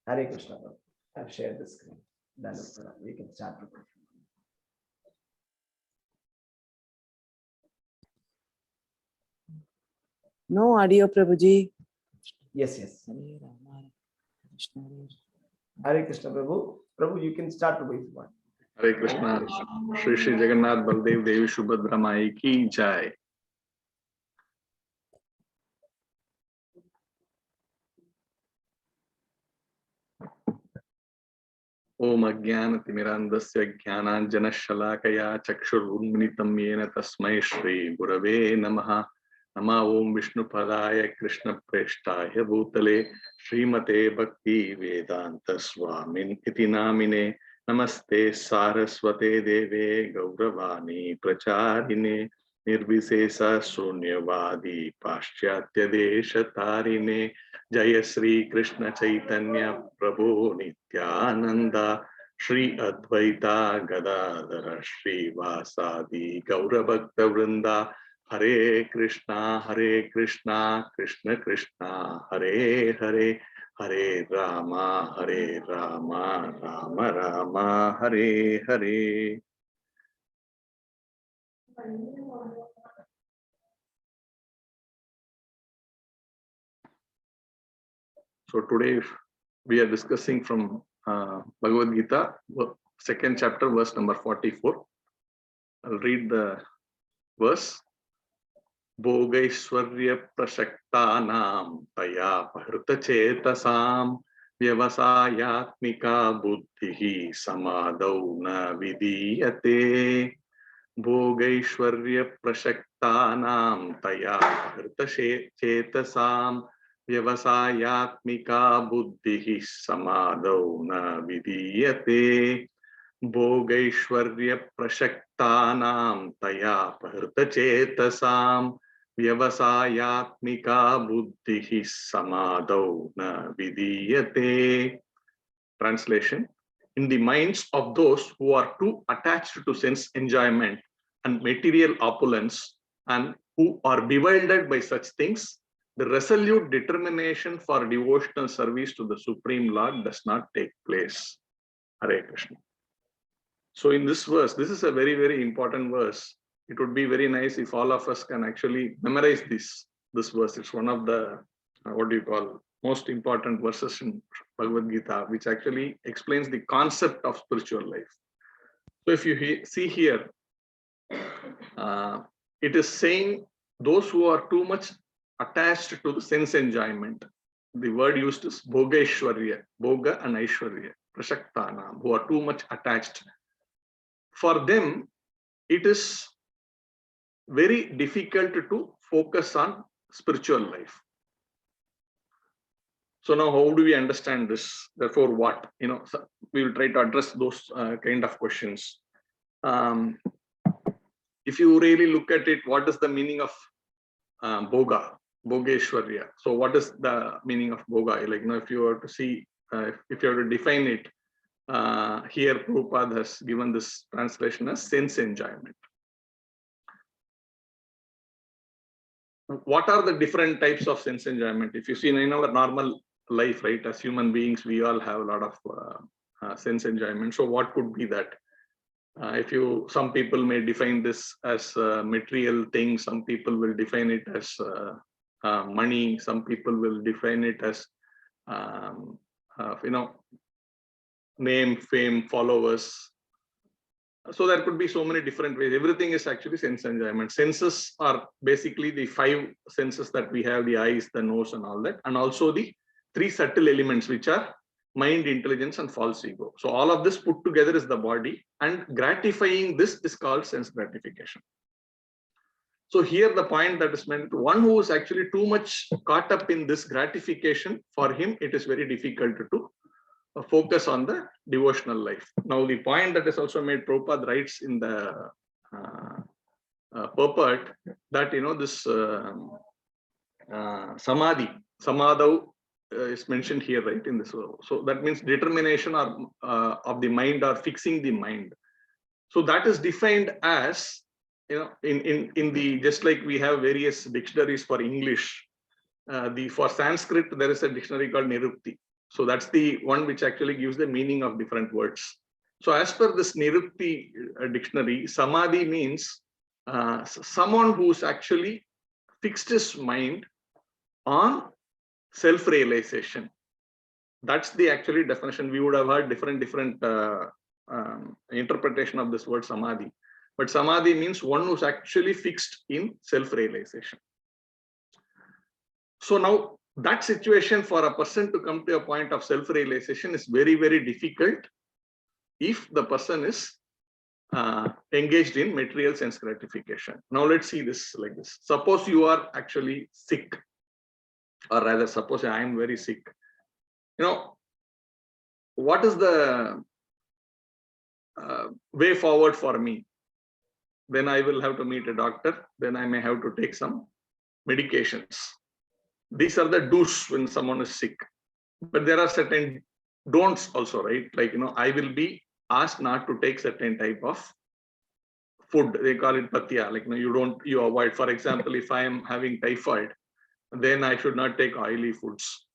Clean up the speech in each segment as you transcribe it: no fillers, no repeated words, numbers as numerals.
Hare Krishna. I've shared the screen. Then we can start. No audio, Prabhuji. Yes. Hare Krishna, Prabhu. Prabhu, you can start with one. Hare Krishna. Shri Shri Jagannath Baldev Devi Subhadra Mai ki jai. Om Ajnanatimirandasya Jnananjanashalakaya Chakshurunmilitam Yena Tasmai Shri Gurave Namaha. Nama Om Vishnupadaya Krishna Preshtaya Bhutale Srimate Bhakti Vedanta Swamin Iti Namine. Namaste Saraswate Deve Gauravani Pracharine Nirvisesa Sunyavadi Paschatya Deshatarine Jaya Sri Krishna Chaitanya Prabhu Nityananda Shri Advaita Gadadhara Shri Vasadi Gaurabhakta Vrinda Hare Krishna Krishna Krishna Hare Hare Hare Rama Rama Rama Hare Hare. So today we are discussing from Bhagavad Gita, second chapter, verse number 44. I'll read the verse. Bhogaishwarya prashaktanam taya pahrita chetasam vyavasayatmika buddhihi samadau na vidiyate. Bhogaishwarya prashaktanam taya pahrita chetasam vyavasayatmika buddhihi samadau na vidiyate. Bhogaishwarya prashaktanam taya pahrita chetasam vyavasayatmika buddhihi samadau na vidiyate. Translation: in the minds of those who are too attached to sense enjoyment and material opulence and who are bewildered by such things, the resolute determination for devotional service to the Supreme Lord does not take place. Hare Krishna. So in this verse, this is a very, very important verse. It would be very nice if all of us can actually memorize this verse. It's one of the, most important verses in Bhagavad Gita, which actually explains the concept of spiritual life. So if you see here, it is saying those who are too much attached to the sense enjoyment. The word used is Bhogaishwarya, Bhoga and Aishwarya, Prashaktana, who are too much attached. For them, it is very difficult to focus on spiritual life. So now how do we understand this? Therefore, what? So we will try to address those kind of questions. If you really look at it, what is the meaning of Bhoga, Bhogeshwarya? So what is the meaning of Bhoga? If you were to see, if you were to define it, here Prabhupada has given this translation as sense enjoyment. What are the different types of sense enjoyment? If you see in our normal life, right, as human beings, we all have a lot of sense enjoyment. So what could be that? Some people may define this as material things. Some people will define it as money. Some people will define it as name, fame, followers. So there could be so many different ways. Everything is actually sense enjoyment. Senses are basically the 5 senses that we have: the eyes, the nose, and all that, and also the 3 subtle elements, which are mind, intelligence, and false ego. So all of this put together is the body, and gratifying this is called sense gratification. So here the point that is meant, one who is actually too much caught up in this gratification, for him it is very difficult to focus on the devotional life. Now the point that is also made, Prabhupada writes in the purport that this samadau is mentioned here, right, in this. So that means determination of the mind, or fixing the mind. So that is defined as, in the, just like we have various dictionaries for English, for Sanskrit there is a dictionary called Nirukti. So that's the one which actually gives the meaning of different words. So as per this Nirutti dictionary, samadhi means someone who's actually fixed his mind on self-realization. That's the actually definition. We would have heard different interpretation of this word samadhi. But samadhi means one who's actually fixed in self-realization. So now that situation for a person to come to a point of self-realization is very, very difficult if the person is engaged in material sense gratification. Now let's see this like this. Suppose you are actually sick, or rather suppose I am very sick. You know, what is the way forward for me? Then I will have to meet a doctor. Then I may have to take some medications. These are the do's when someone is sick. But there are certain don'ts also, right? Like, you know, I will be asked not to take certain type of food. They call it patya. Like, you know, you avoid. For example, if I am having typhoid, then I should not take oily foods.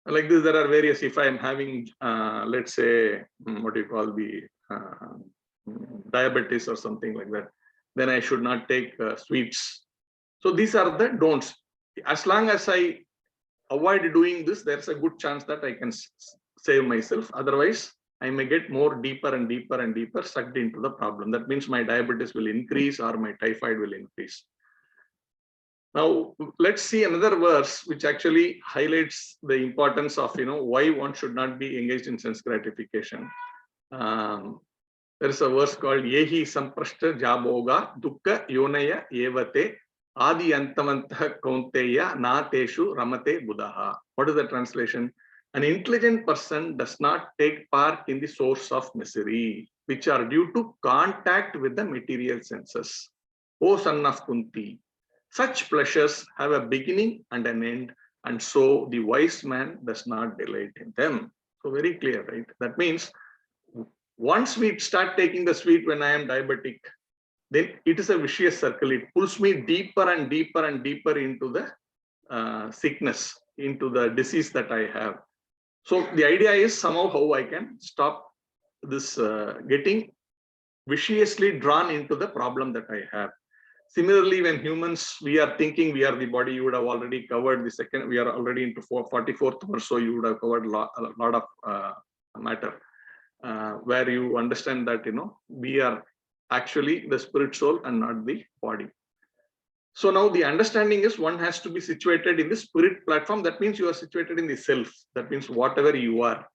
Like this, there are various. If I am having, let's say, what do you call the diabetes or something like that, then I should not take sweets. So these are the don'ts. As long as I avoid doing this, there's a good chance that I can save myself. Otherwise, I may get more deeper and deeper and deeper sucked into the problem. That means my diabetes will increase or my typhoid will increase. Now, let's see another verse which actually highlights the importance of, you know, why one should not be engaged in sense gratification. There is a verse called Yehi Samprashta Jaboga Dukka Yonaya Evate Adi Antamantah Kaunteya Na Teshu Ramate Buddha. What is the translation? An intelligent person does not take part in the source of misery, which are due to contact with the material senses. O son of Kunti, such pleasures have a beginning and an end, and so the wise man does not delight in them. So very clear, right? That means once we start taking the sweet when I am diabetic, then it is a vicious circle. It pulls me deeper and deeper and deeper into the sickness, into the disease that I have. So the idea is somehow how I can stop this getting viciously drawn into the problem that I have. Similarly, when humans, we are thinking we are the body, you would have already covered the second, we are already into 44th verse, so you would have covered a lot of matter, where you understand that, you know, we are actually the spirit soul and not the body. So now the understanding is one has to be situated in the spirit platform. That means you are situated in the self. That means whatever you are.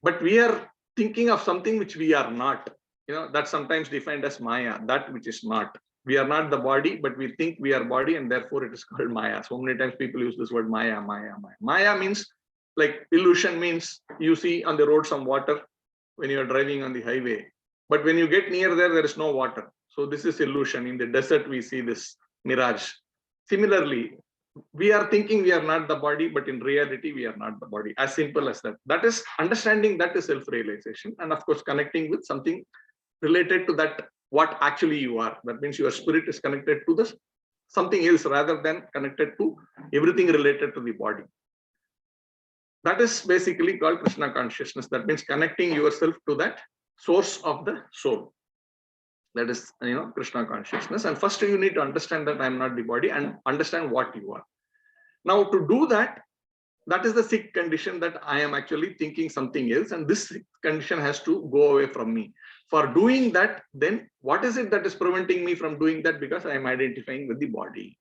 But we are thinking of something which we are not. You know, that's sometimes defined as Maya, that which is not. We are not the body, but we think we are body, and therefore it is called Maya. So many times people use this word Maya, Maya, Maya. Maya means, like, illusion means you see on the road some water when you are driving on the highway. But when you get near there is no water. So this is illusion. In the desert, we see this mirage. Similarly, we are thinking we are not the body, but in reality, we are not the body. As simple as that. That is understanding, that is self-realization. And of course, connecting with something related to that, what actually you are. That means your spirit is connected to this something else rather than connected to everything related to the body. That is basically called Krishna consciousness. That means connecting yourself to that source of the soul. That is, you know, Krishna consciousness. And first you need to understand that I am not the body and understand what you are. Now to do that, that is the sick condition, that I am actually thinking something else, and this condition has to go away from me. For doing that, then what is it that is preventing me from doing that? Because I am identifying with the body.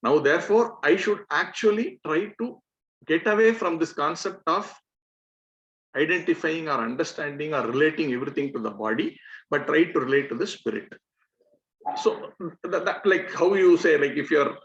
Now, therefore, I should actually try to get away from this concept of identifying or understanding or relating everything to the body, but try to relate to the spirit. So that like how you say, like if your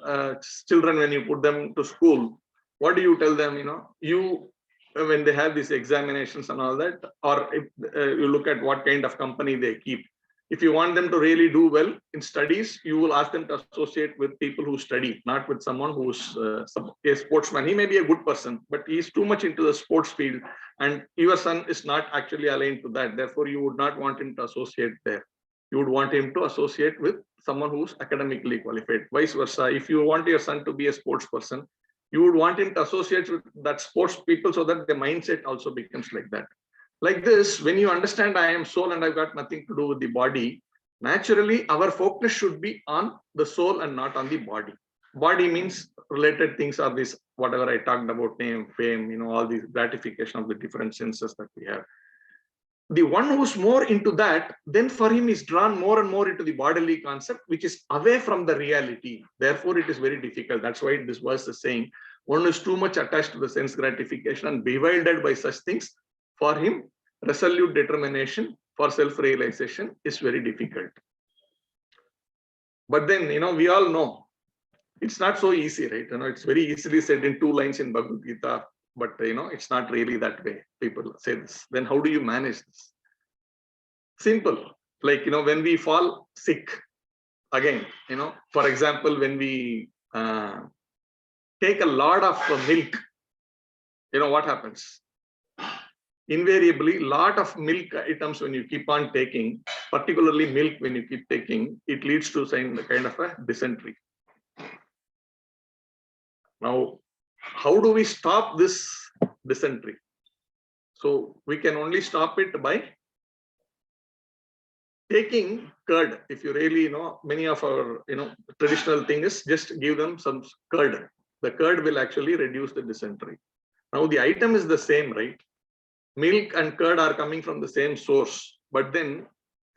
children, when you put them to school, what do you tell them? You know, you when they have these examinations and all that, or if you look at what kind of company they keep. If you want them to really do well in studies, you will ask them to associate with people who study, not with someone who's a sportsman. He may be a good person, but he's too much into the sports field, and your son is not actually aligned to that. Therefore, you would not want him to associate there. You would want him to associate with someone who's academically qualified. Vice versa, if you want your son to be a sports person, You would want him to associate with that sports people so that the mindset also becomes like that. Like this, when you understand I am soul and I've got nothing to do with the body, naturally our focus should be on the soul and not on the body. Body means related things are this, whatever I talked about, name, fame, all these gratification of the different senses that we have. The one who's more into that, then for him is drawn more and more into the bodily concept, which is away from the reality. Therefore, it is very difficult. That's why this verse is saying, one is too much attached to the sense gratification and bewildered by such things. For him, resolute determination for self-realization is very difficult. But then, we all know it's not so easy, right? It's very easily said in 2 lines in Bhagavad Gita, but it's not really that way. People say this. Then how do you manage this? Simple. Like, when we fall sick, again, for example, when we take a lot of milk, what happens? Invariably, lot of milk items when you keep on taking, particularly milk when you keep taking, it leads to kind of a dysentery. Now, how do we stop this dysentery? So we can only stop it by taking curd. If you really many of our traditional thing is just give them some curd. The curd will actually reduce the dysentery. Now the item is the same, right? Milk and curd are coming from the same source, but then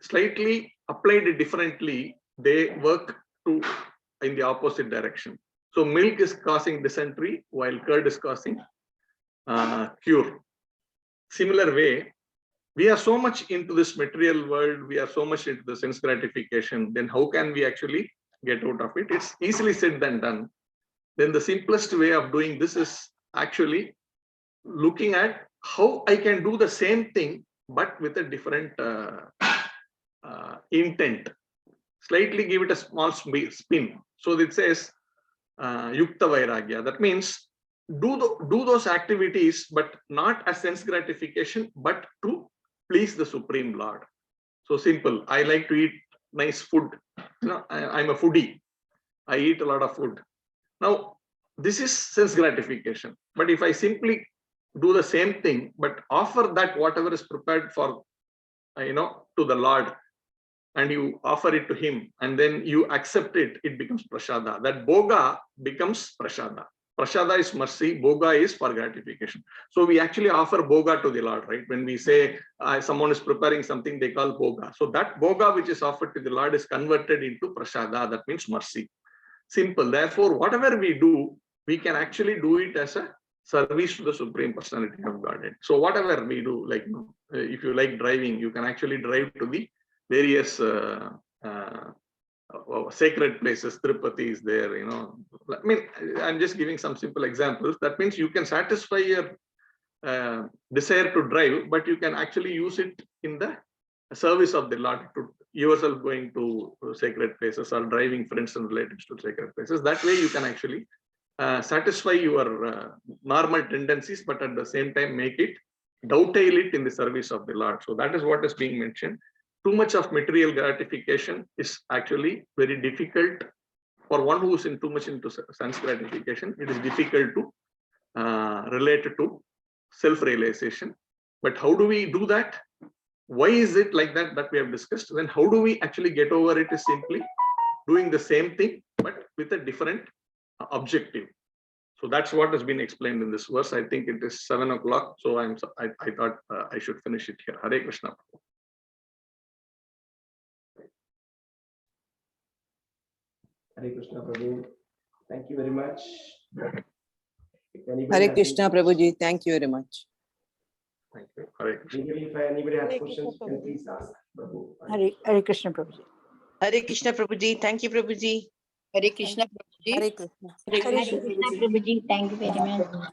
slightly applied differently, they work in the opposite direction. So milk is causing dysentery while curd is causing cure. Similar way, we are so much into this material world, we are so much into the sense gratification, then how can we actually get out of it? It's easily said than done. Then the simplest way of doing this is actually looking at how I can do the same thing, but with a different intent. Slightly give it a small spin. So it says, Yukta Vairagya. That means do those activities, but not as sense gratification, but to please the Supreme Lord. So simple. I like to eat nice food. I'm a foodie. I eat a lot of food. Now, this is sense gratification. But if I simply do the same thing, but offer that whatever is prepared for, to the Lord, and you offer it to him, and then you accept it, it becomes prasada. That bhoga becomes prasada. Prasada is mercy, bhoga is for gratification. So we actually offer bhoga to the Lord, right? When we say someone is preparing something, they call bhoga. So that bhoga which is offered to the Lord is converted into prasada. That means mercy. Simple. Therefore, whatever we do, we can actually do it as a service to the Supreme Personality of Godhead. So whatever we do, like if you like driving, you can actually drive to the various sacred places. Tirupati is there, I mean, I'm just giving some simple examples. That means you can satisfy your desire to drive, but you can actually use it in the service of the Lord, to yourself going to sacred places or driving friends and relatives to sacred places. That way you can actually satisfy your normal tendencies, but at the same time make it, dovetail it in the service of the Lord. So that is what is being mentioned. Too much of material gratification is actually very difficult for one who is too much into sense gratification. It is difficult to relate to self-realization. But how do we do that? Why is it like that? That we have discussed. Then how do we actually get over it? Is simply doing the same thing, but with a different objective. So that's what has been explained in this verse. I think it is 7 o'clock. So I thought I should finish it here. Hare Krishna. Hare Krishna Prabhu. Thank you very much. Hare Krishna Prabhuji. Thank you very much. Thank you. Hare Krishna. If anybody has questions, you can please ask. Prabhu. Hare Krishna Prabhuji. Hare Krishna Prabhuji. Thank you, Prabhuji. Hare Krishna Prabhuji. Hare Krishna. Hare Krishna Prabhuji. Thank you very much.